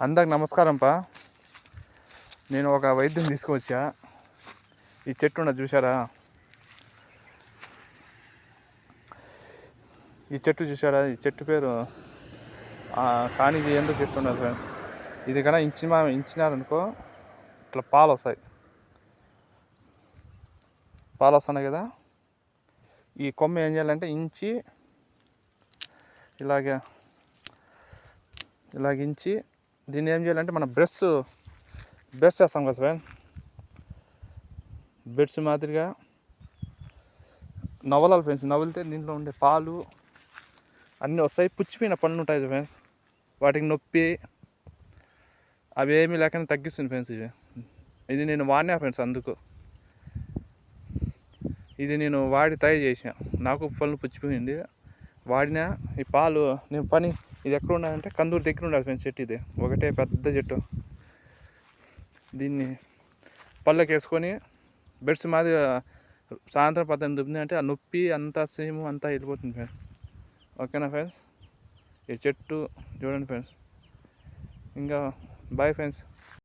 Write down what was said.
అందరికి నమస్కారంపా. నేను ఒక వైద్యం తీసుకొచ్చా. ఈ చెట్టు ఉన్నది చూసారా, ఈ చెట్టు పేరు కానిజీ. ఎందుకు చెప్తున్నారు ఫ్రెండ్స్, ఇది కన్నా ఇంచినారనుకో ఇట్లా పాలు వస్తున్నాయి కదా. ఈ కొమ్మ ఏం చేయాలంటే ఇంచి ఇలాగించి దీన్ని ఏం చేయాలంటే మనం బ్రష్ చేస్తాం కదా ఫ్రెండ్, బ్రష్ మాదిరిగా నవలాలి ఫ్రెండ్స్. నవలితే దీంట్లో ఉండే పాలు అన్నీ వస్తాయి. పుచ్చిపోయిన పళ్ళు ఉంటాయి ఫ్రెండ్స్, వాటికి నొప్పి అవి ఏమీ లేకుండా తగ్గిస్తుంది ఫ్రెండ్స్. ఇది నేను వాడినా ఫ్రెండ్స్. అందుకు ఇది నేను వాడి ట్రై చేసిన, నాకు పళ్ళు పుచ్చిపోయింది. వాడినా ఈ పాలు నేను ఇది ఎక్కడ ఉండాలంటే కందూరు దగ్గర ఉండాలి ఫ్రెండ్స్. చెట్టు ఇది ఒకటే పెద్ద చెట్టు. దీన్ని పళ్ళకి వేసుకొని బెడ్స్ మాదిరిగా సాయంత్రం 18 అంటే ఆ నొప్పి అంతా సేమ్ అంతా వెళ్ళిపోతుంది ఫ్రెండ్స్. ఓకేనా ఫ్రెండ్స్, ఈ చెట్టు చూడండి ఫ్రెండ్స్. ఇంకా బాయ్ ఫ్రెండ్స్.